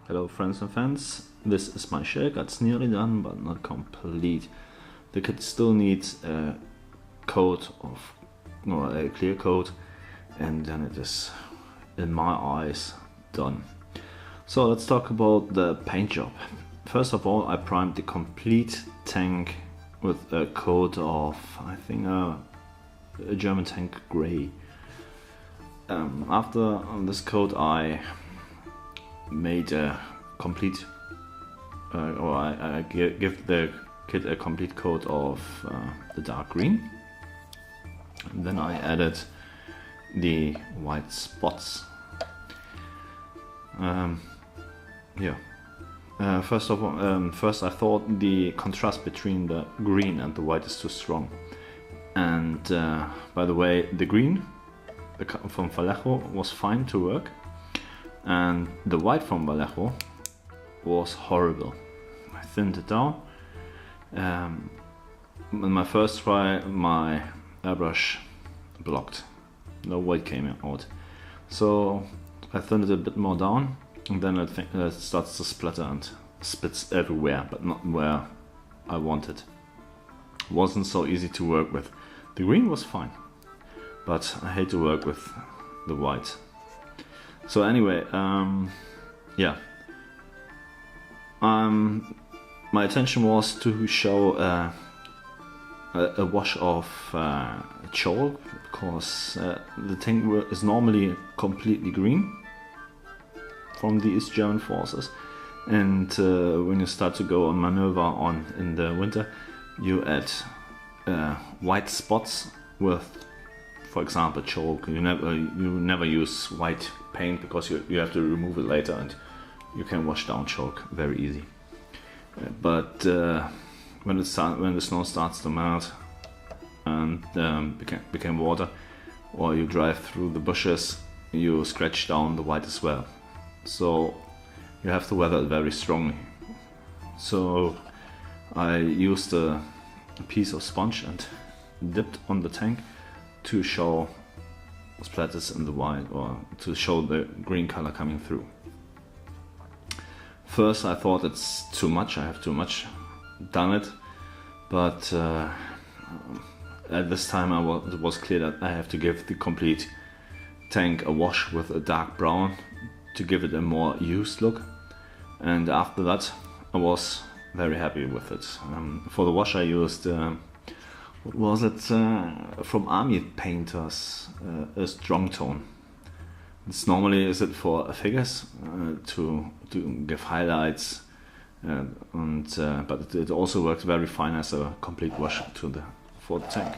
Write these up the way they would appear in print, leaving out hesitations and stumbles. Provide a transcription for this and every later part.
Hello friends and fans, this is my Shilka. It's nearly done but not complete. The kit still needs a coat of, or a clear coat, and then it is, in my eyes, done. So let's talk about the paint job. First of all, I primed the complete tank with a coat of, I think, a German tank grey. After this coat I made a complete, or I give the kit a complete coat of the dark green. And then I added the white spots. First I thought the contrast between the green and the white is too strong. And by the way, the green from Vallejo was fine to work, and the white from Vallejo was horrible. I thinned it down. In my first try, my airbrush blocked. No white came out. So I thinned it a bit more down, and then I think it starts to splatter and spits everywhere, but not where I wanted. It wasn't so easy to work with. The green was fine, but I hate to work with the white. So anyway, my intention was to show a wash of chalk, because the tank is normally completely green from the East German forces, and when you start to go on maneuver on in the winter, you add white spots with, for example, chalk. You never use white paint because you have to remove it later, and you can wash down chalk very easy. But when the snow starts to melt and became water, or you drive through the bushes, you scratch down the white as well. So you have to weather it very strongly. So I used a piece of sponge and dipped on the tank to show splatters in the white, or to show the green color coming through. First I thought it's too much, I have too much done it, but at this time it was clear that I have to give the complete tank a wash with a dark brown to give it a more used look, and after that I was very happy with it. For the wash I used what was it, from Army Painters, a strong tone. It's normally is it for figures to give highlights, but it also works very fine as a complete wash for the tank.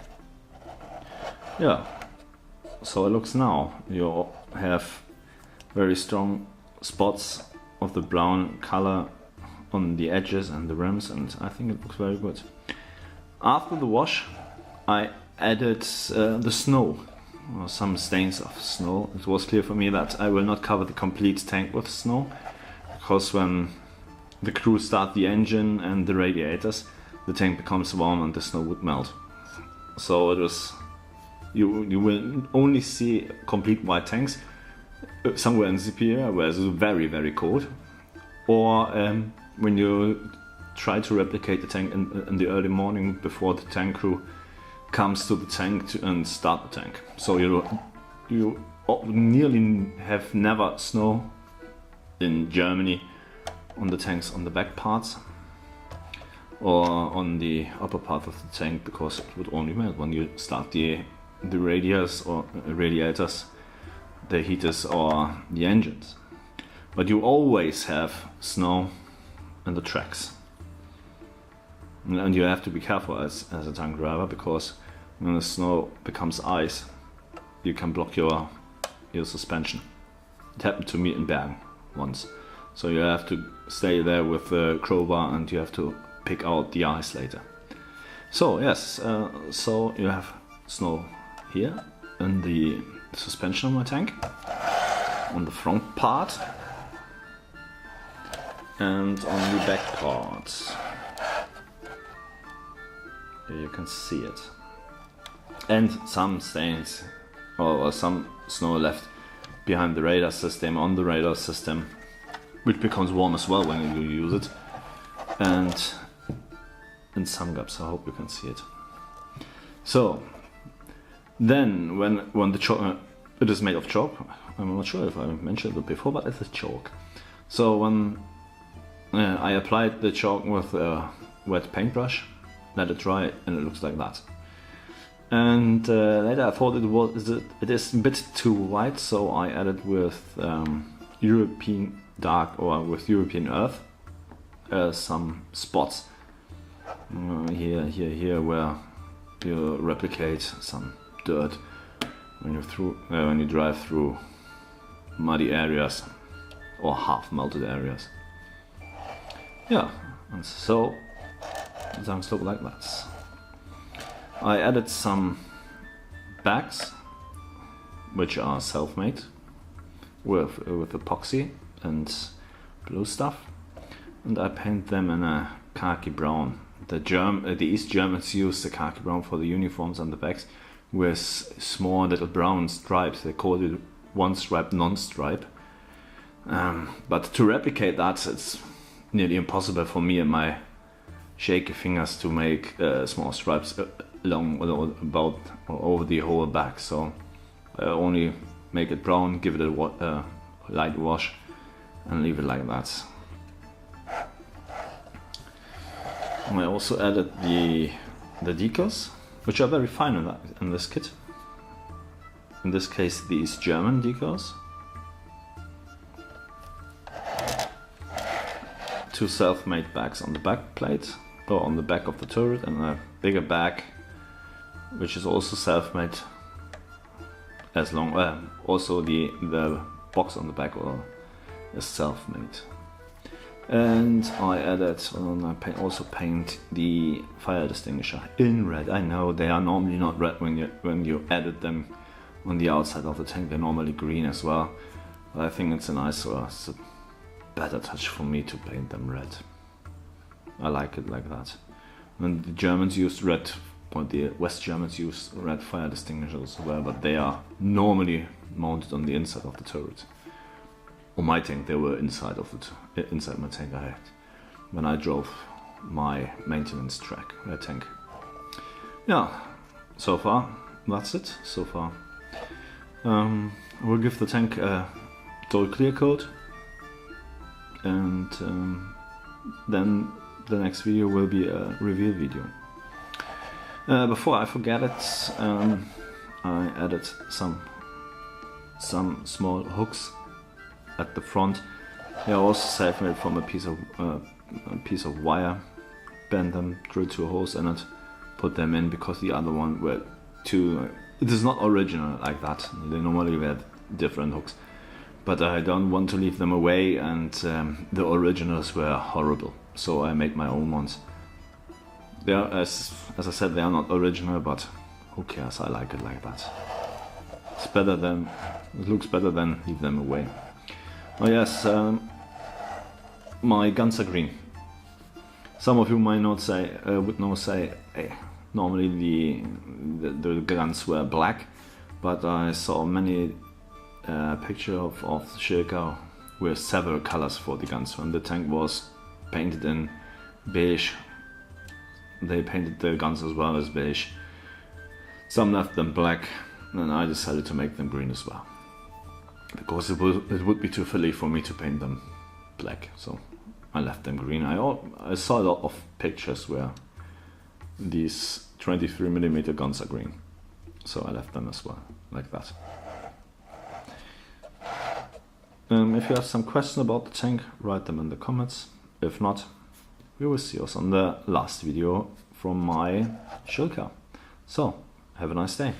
Yeah, so it looks now. You have very strong spots of the brown color on the edges and the rims, and I think it looks very good. After the wash, I added the snow, or some stains of snow. It was clear for me that I will not cover the complete tank with snow, because when the crew start the engine and the radiators, the tank becomes warm and the snow would melt. So it was, you will only see complete white tanks somewhere in Siberia where it's very, very cold, or when you try to replicate the tank in the early morning before the tank crew comes to the tank and start the tank. So you nearly have never snow in Germany on the tanks on the back parts or on the upper part of the tank, because it would only melt when you start the radiators or radiators, the heaters or the engines. But you always have snow in the tracks, and you have to be careful as a tank driver, because when the snow becomes ice, you can block your suspension. It happened to me in Bergen once, so you have to stay there with the crowbar and you have to pick out the ice later. So yes, so you have snow here in the suspension of my tank, on the front part and on the back part. Here you can see it. And some stains or some snow left behind the radar system, on the radar system, which becomes warm as well when you use it. And in some gaps, I hope you can see it. So then when the chalk, it is made of chalk. I'm not sure if I mentioned it before, but it is chalk. So when I applied the chalk with a wet paintbrush, let it dry, and it looks like that. And later I thought it is a bit too white, so I added with European dark or with European earth some spots here where you replicate some dirt when you drive through muddy areas or half melted areas. Yeah, and so the tanks look like that. I added some bags which are self-made with epoxy and blue stuff, and I paint them in a khaki brown. The East Germans use the khaki brown for the uniforms on the bags with small little brown stripes. They call it one stripe, non-stripe. But to replicate that, it's nearly impossible for me and my shaky fingers to make small stripes along about over the whole back. So I only make it brown, give it a light wash, and leave it like that. I also added the decals, which are very fine in this kit. In this case, these German decals. 2 self-made bags on the back plate, or on the back of the turret, and a bigger bag, which is also self-made. As long, also the box on the back is self-made. And I added, I also paint the fire extinguisher in red. I know they are normally not red when you edit them on the outside of the tank. They're normally green as well. But I think it's it's a better touch for me to paint them red. I like it like that. And the Germans used red, or the West Germans use red fire extinguishers as well, but they are normally mounted on the inside of the turret. On my tank, they were inside my tank I had when I drove my maintenance tank. Yeah, so far that's it. So far, I will give the tank a dull clear coat, and then the next video will be a review video. Before I forget it, I added some small hooks at the front. They are also self-made from a piece of wire. Bend them, drill 2 holes in it, put them in, because the other one were too. It is not original like that. They normally had different hooks, but I don't want to leave them away, and the originals were horrible, so I made my own ones. They are, as I said, they are not original, but who cares? I like it like that. It looks better than leave them away. Oh yes, my guns are green. Some of you might not say, hey, normally the guns were black, but I saw many pictures of Shilka with several colors for the guns. When the tank was painted in beige, they painted the guns as well as beige. Some left them black, and I decided to make them green as well, because it would be too silly for me to paint them black. So I left them green. I saw a lot of pictures where these 23mm guns are green, so I left them as well, like that. If you have some questions about the tank, write them in the comments. If not, we will see us on the last video from my Shilka. So, have a nice day.